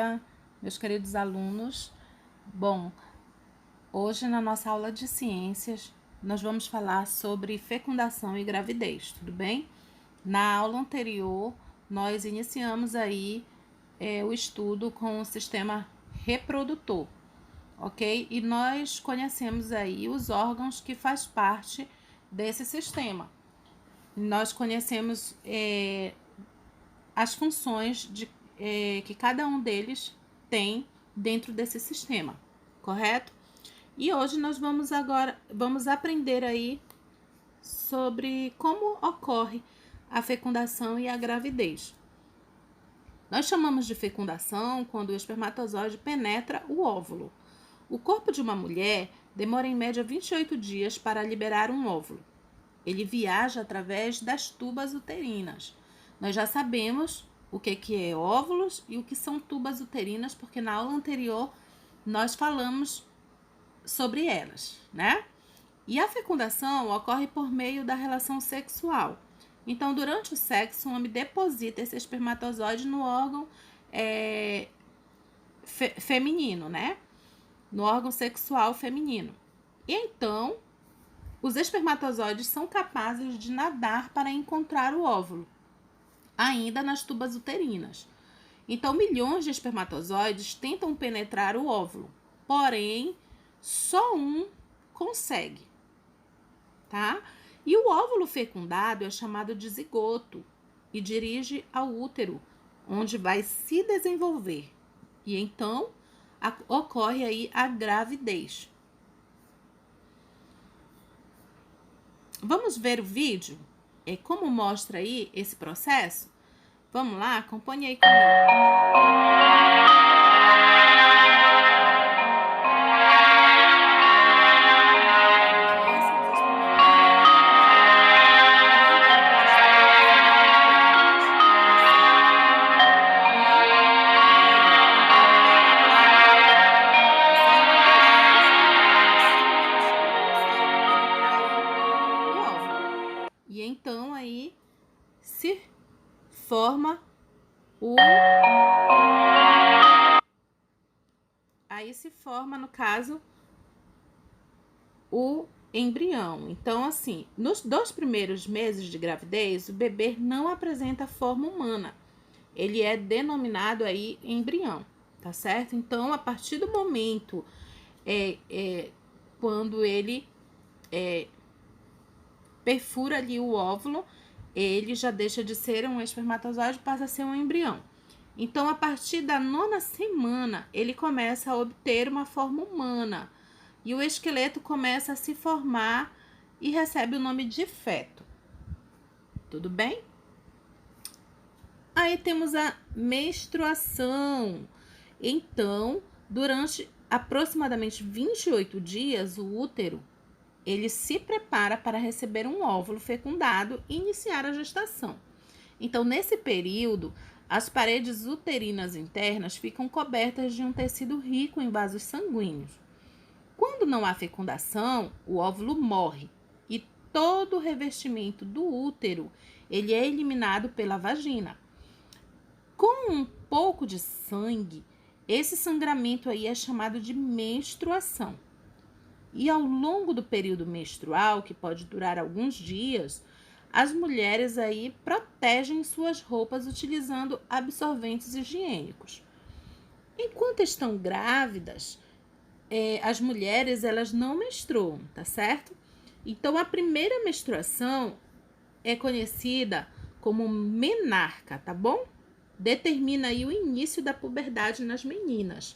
dia, meus queridos alunos. Bom, hoje na nossa aula de ciências, nós vamos falar sobre fecundação e gravidez, tudo bem? Na aula anterior, nós iniciamos aí o estudo com o sistema reprodutor, ok? E nós conhecemos aí os órgãos que faz parte desse sistema. Nós conhecemos as funções que cada um deles tem dentro desse sistema, correto? E hoje nós vamos aprender aí sobre como ocorre a fecundação e a gravidez. Nós chamamos de fecundação quando o espermatozoide penetra o óvulo. O corpo de uma mulher demora em média 28 dias para liberar um óvulo. Ele viaja através das tubas uterinas. Nós já sabemos o que é óvulos e o que são tubas uterinas, porque na aula anterior nós falamos sobre elas, né? E a fecundação ocorre por meio da relação sexual. Então, durante o sexo, o homem deposita esse espermatozoide no órgão feminino, né? No órgão sexual feminino. E então, os espermatozoides são capazes de nadar para encontrar o óvulo, ainda nas tubas uterinas. Então, milhões de espermatozoides tentam penetrar o óvulo, porém, só um consegue, tá? E o óvulo fecundado é chamado de zigoto e dirige ao útero, onde vai se desenvolver. E então, ocorre aí a gravidez. Vamos ver o vídeo? Como mostra aí esse processo? Vamos lá? Acompanhe aí comigo. E então aí se forma no caso, o embrião. Então, assim, nos 2 primeiros meses de gravidez, o bebê não apresenta forma humana. Ele é denominado aí embrião, tá certo? Então, a partir do momento quando ele perfura ali o óvulo, ele já deixa de ser um espermatozoide e passa a ser um embrião. Então, a partir da 9ª semana, ele começa a obter uma forma humana e o esqueleto começa a se formar e recebe o nome de feto. Tudo bem? Aí temos a menstruação. Então, durante aproximadamente 28 dias, o útero ele se prepara para receber um óvulo fecundado e iniciar a gestação. Então, nesse período, as paredes uterinas internas ficam cobertas de um tecido rico em vasos sanguíneos. Quando não há fecundação, o óvulo morre e todo o revestimento do útero ele é eliminado pela vagina. Com um pouco de sangue, esse sangramento aí é chamado de menstruação. E ao longo do período menstrual, que pode durar alguns dias, as mulheres aí protegem suas roupas utilizando absorventes higiênicos. Enquanto estão grávidas, as mulheres elas não menstruam, tá certo? Então, a primeira menstruação é conhecida como menarca, tá bom? Determina aí o início da puberdade nas meninas.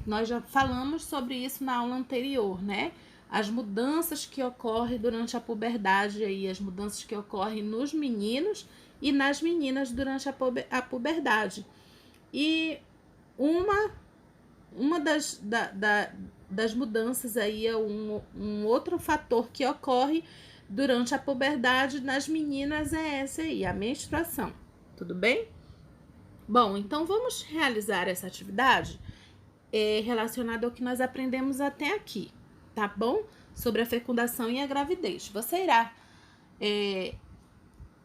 Nós já falamos sobre isso na aula anterior, né? As mudanças que ocorrem durante a puberdade aí, as mudanças que ocorrem nos meninos e nas meninas durante a puberdade. E uma das mudanças aí é um outro fator que ocorre durante a puberdade nas meninas é essa aí, a menstruação. Tudo bem? Bom, então vamos realizar essa atividade relacionada ao que nós aprendemos até aqui, tá bom? Sobre a fecundação e a gravidez. Você irá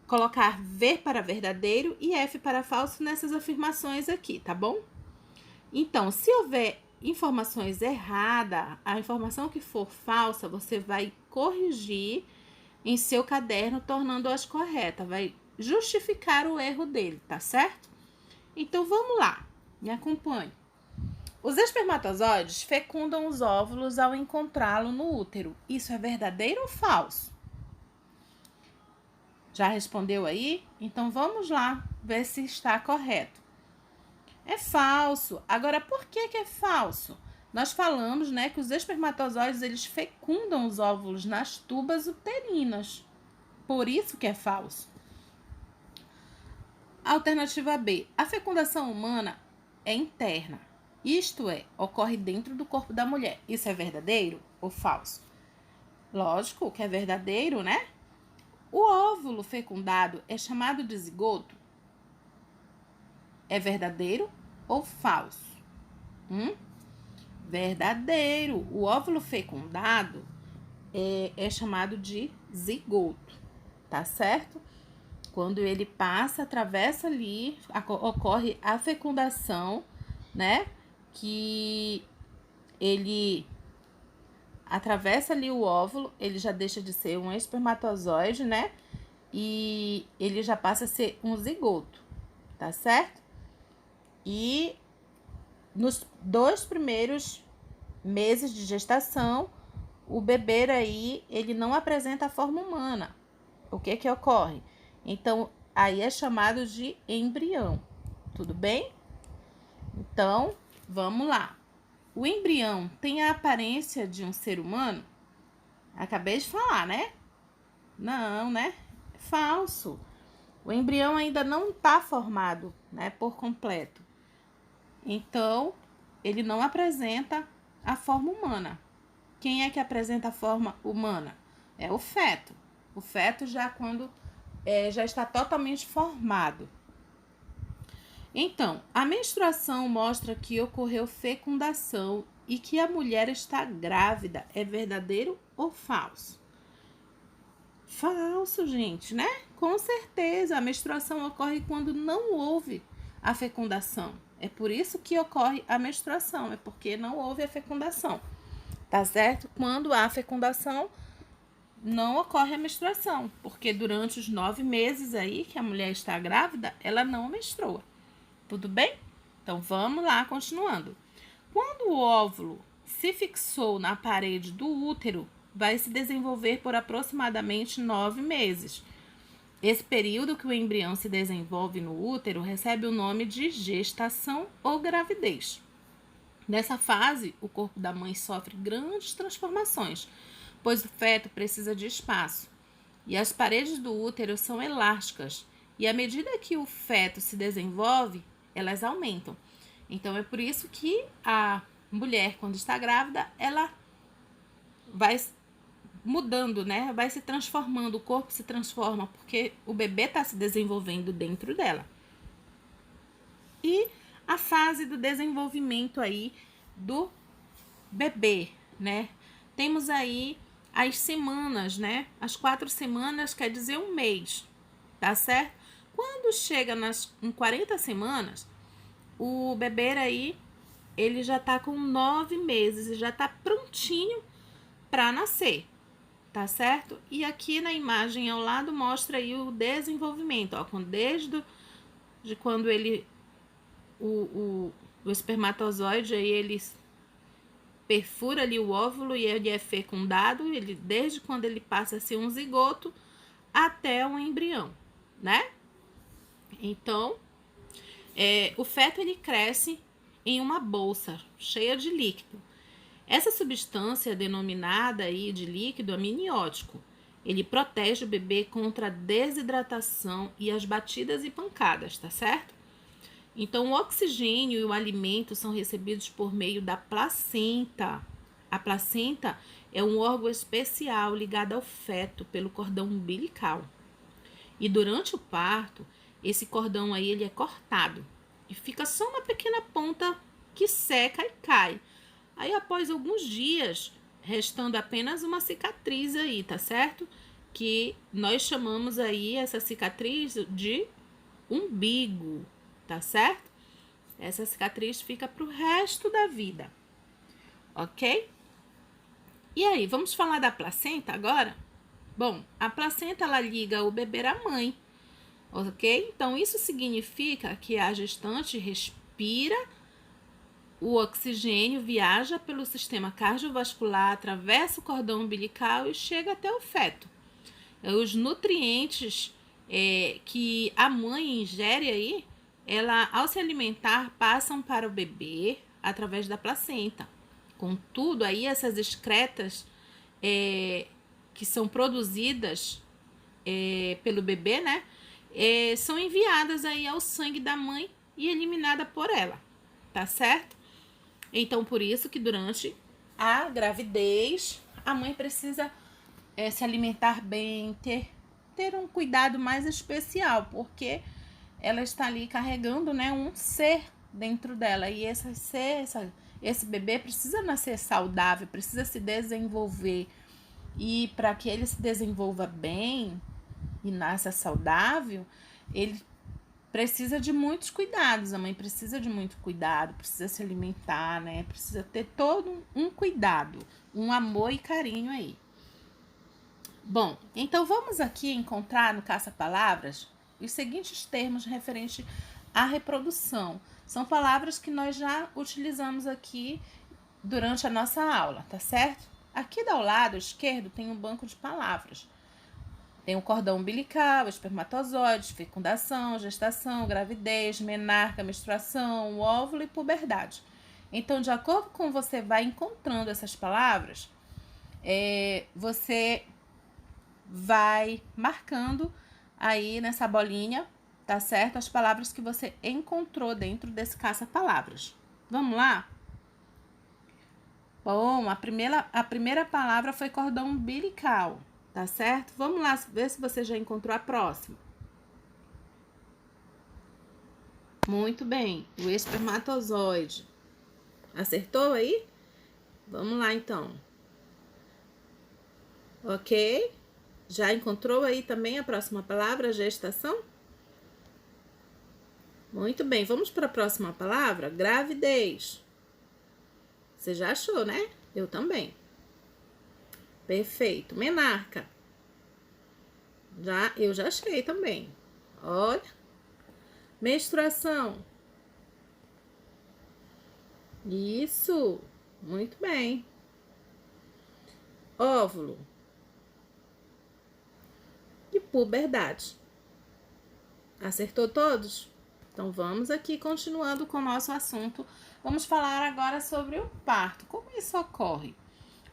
colocar V para verdadeiro e F para falso nessas afirmações aqui, tá bom? Então, se houver informações erradas, a informação que for falsa, você vai corrigir em seu caderno, tornando-as corretas. Vai justificar o erro dele, tá certo? Então, vamos lá. Me acompanhe. Os espermatozoides fecundam os óvulos ao encontrá-lo no útero. Isso é verdadeiro ou falso? Já respondeu aí? Então, vamos lá ver se está correto. É falso. Agora, por que é falso? Nós falamos, né, que os espermatozoides eles fecundam os óvulos nas tubas uterinas. Por isso que é falso. Alternativa B. A fecundação humana é interna. Isto é, ocorre dentro do corpo da mulher. Isso é verdadeiro ou falso? Lógico que é verdadeiro, né? O óvulo fecundado é chamado de zigoto. É verdadeiro ou falso? Verdadeiro. O óvulo fecundado é chamado de zigoto, tá certo? Quando ele passa, atravessa ali, ocorre a fecundação, né? Que ele atravessa ali o óvulo, ele já deixa de ser um espermatozoide, né? E ele já passa a ser um zigoto, tá certo? E nos 2 primeiros meses de gestação, o bebê aí, ele não apresenta a forma humana. O que ocorre? Então, aí é chamado de embrião, tudo bem? Então, vamos lá. O embrião tem a aparência de um ser humano? Acabei de falar, né? Não, né? Falso. O embrião ainda não está formado, né, por completo. Então, ele não apresenta a forma humana. Quem é que apresenta a forma humana? É o feto. O feto já quando já está totalmente formado. Então, a menstruação mostra que ocorreu fecundação e que a mulher está grávida. É verdadeiro ou falso? Falso, gente, né? Com certeza, a menstruação ocorre quando não houve a fecundação. É por isso que ocorre a menstruação, é porque não houve a fecundação, tá certo? Quando há fecundação, não ocorre a menstruação, porque durante os 9 meses aí que a mulher está grávida, ela não menstrua. Tudo bem? Então, vamos lá, continuando. Quando o óvulo se fixou na parede do útero, vai se desenvolver por aproximadamente 9 meses. Esse período que o embrião se desenvolve no útero recebe o nome de gestação ou gravidez. Nessa fase, o corpo da mãe sofre grandes transformações, pois o feto precisa de espaço. E as paredes do útero são elásticas, e à medida que o feto se desenvolve, elas aumentam. Então, é por isso que a mulher, quando está grávida, ela vai mudando, né? Vai se transformando, o corpo se transforma, porque o bebê está se desenvolvendo dentro dela. E a fase do desenvolvimento aí do bebê, né? Temos aí as semanas, né? As 4 semanas quer dizer um mês, tá certo? Quando chega em 40 semanas, o bebê aí, ele já tá com 9 meses e já tá prontinho para nascer, tá certo? E aqui na imagem ao lado mostra aí o desenvolvimento, ó, desde de quando ele o espermatozoide aí ele perfura ali o óvulo e ele é fecundado, ele desde quando ele passa a ser um zigoto até um embrião, né? Então, o feto ele cresce em uma bolsa cheia de líquido. Essa substância é denominada aí de líquido amniótico. Ele protege o bebê contra a desidratação e as batidas e pancadas, tá certo? Então, o oxigênio e o alimento são recebidos por meio da placenta. A placenta é um órgão especial ligado ao feto pelo cordão umbilical. E durante o parto, esse cordão aí ele é cortado e fica só uma pequena ponta que seca e cai. Aí, após alguns dias, restando apenas uma cicatriz aí, tá certo? Que nós chamamos aí essa cicatriz de umbigo, tá certo? Essa cicatriz fica pro resto da vida, ok? E aí, vamos falar da placenta agora? Bom, a placenta ela liga o bebê à mãe, ok? Então, isso significa que a gestante respira, o oxigênio viaja pelo sistema cardiovascular, atravessa o cordão umbilical e chega até o feto. Os nutrientes que a mãe ingere aí, ela, ao se alimentar, passam para o bebê através da placenta. Contudo, aí essas excretas que são produzidas pelo bebê, né, são enviadas aí ao sangue da mãe e eliminada por ela, tá certo? Então, por isso que durante a gravidez, a mãe precisa se alimentar bem, ter um cuidado mais especial, porque ela está ali carregando, né, um ser dentro dela, e esse bebê precisa nascer saudável, precisa se desenvolver, e para que ele se desenvolva bem e nasça saudável, ele precisa de muitos cuidados, a mãe precisa de muito cuidado, precisa se alimentar, né, precisa ter todo um cuidado, um amor e carinho aí. Bom, então vamos aqui encontrar no caça-palavras os seguintes termos referentes à reprodução. São palavras que nós já utilizamos aqui durante a nossa aula, tá certo? Aqui ao lado esquerdo tem um banco de palavras. Tem o cordão umbilical, espermatozoides, fecundação, gestação, gravidez, menarca, menstruação, óvulo e puberdade. Então, de acordo com você vai encontrando essas palavras, você vai marcando aí nessa bolinha, tá certo? As palavras que você encontrou dentro desse caça-palavras. Vamos lá? Bom, a primeira palavra foi cordão umbilical, tá certo? Vamos lá ver se você já encontrou a próxima. Muito bem, o espermatozoide. Acertou aí? Vamos lá, então. Ok? Já encontrou aí também a próxima palavra, gestação? Muito bem, vamos para a próxima palavra, gravidez. Você já achou, né? Eu também. Perfeito. Menarca. Eu já achei também. Olha. Menstruação. Isso. Muito bem. Óvulo. E puberdade. Acertou todos? Então, vamos aqui continuando com o nosso assunto. Vamos falar agora sobre o parto. Como isso ocorre?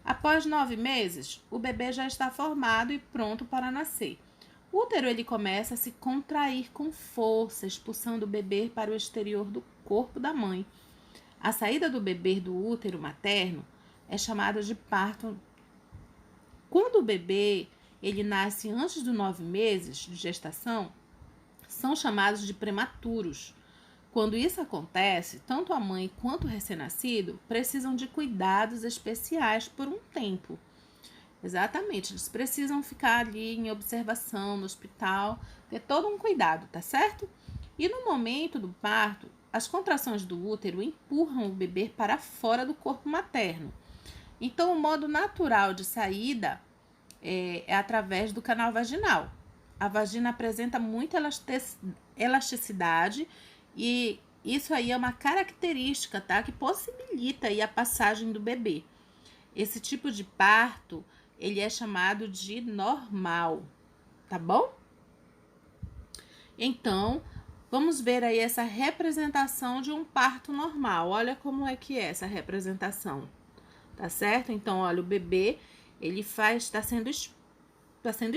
Após 9 meses, o bebê já está formado e pronto para nascer. O útero ele começa a se contrair com força, expulsando o bebê para o exterior do corpo da mãe. A saída do bebê do útero materno é chamada de parto. Quando o bebê ele nasce antes dos 9 meses de gestação, são chamados de prematuros. Quando isso acontece, tanto a mãe quanto o recém-nascido precisam de cuidados especiais por um tempo. Exatamente, eles precisam ficar ali em observação no hospital, ter todo um cuidado, tá certo? E no momento do parto, as contrações do útero empurram o bebê para fora do corpo materno. Então, o modo natural de saída é através do canal vaginal. A vagina apresenta muita elasticidade e isso aí é uma característica, tá? Que possibilita aí a passagem do bebê. Esse tipo de parto, ele é chamado de normal, tá bom? Então, vamos ver aí essa representação de um parto normal. Olha como é que é essa representação, tá certo? Então, olha, o bebê, ele está sendo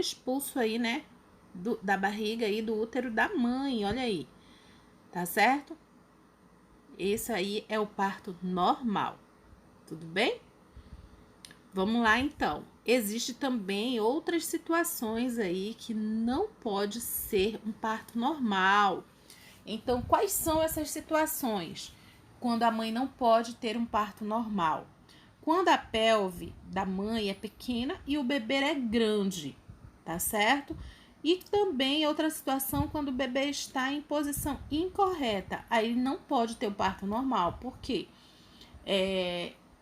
expulso aí, né? Da barriga aí, do útero da mãe, olha aí, tá certo? Esse aí é o parto normal, tudo bem? Vamos lá, então. Existe também outras situações aí que não pode ser um parto normal. Então, quais são essas situações? Quando a mãe não pode ter um parto normal. Quando a pelve da mãe é pequena e o bebê é grande, tá certo? E também outra situação quando o bebê está em posição incorreta. Aí não pode ter o parto normal. Por quê?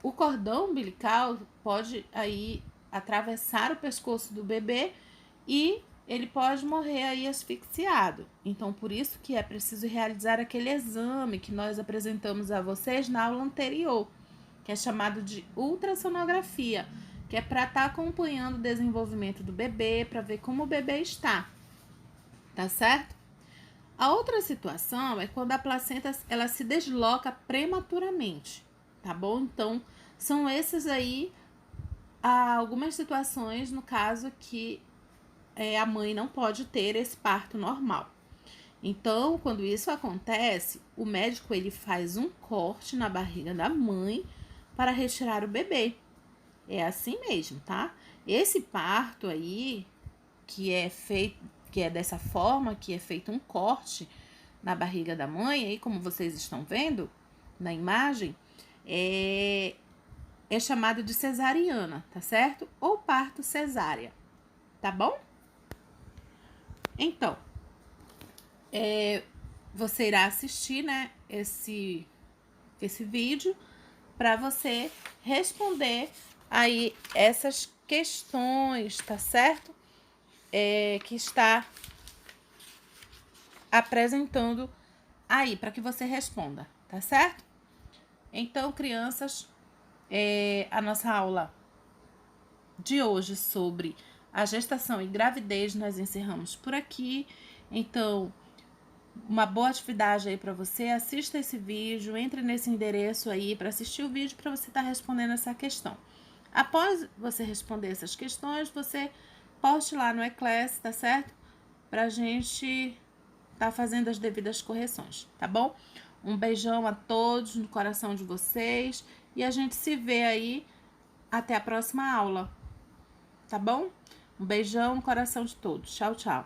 O cordão umbilical pode aí atravessar o pescoço do bebê e ele pode morrer aí asfixiado. Então, por isso que é preciso realizar aquele exame que nós apresentamos a vocês na aula anterior, que é chamado de ultrassonografia, que é para estar acompanhando o desenvolvimento do bebê, para ver como o bebê está, tá certo? A outra situação é quando a placenta ela se desloca prematuramente, tá bom? Então, são essas aí algumas situações no caso que a mãe não pode ter esse parto normal. Então, quando isso acontece, o médico ele faz um corte na barriga da mãe para retirar o bebê. É assim mesmo, tá? Esse parto aí, que é dessa forma, que é feito um corte na barriga da mãe, aí como vocês estão vendo na imagem, é chamado de cesariana, tá certo? Ou parto cesárea, tá bom? Então, você irá assistir, né, esse vídeo para você responder aí essas questões, tá certo? Que está apresentando aí para que você responda, tá certo? Então, crianças, a nossa aula de hoje sobre a gestação e gravidez nós encerramos por aqui. Então, uma boa atividade aí para você. Assista esse vídeo, entre nesse endereço aí para assistir o vídeo para você estar respondendo essa questão. Após você responder essas questões, você poste lá no eClass, tá certo? Pra gente tá fazendo as devidas correções, tá bom? Um beijão a todos no coração de vocês e a gente se vê aí até a próxima aula, tá bom? Um beijão no coração de todos. Tchau, tchau.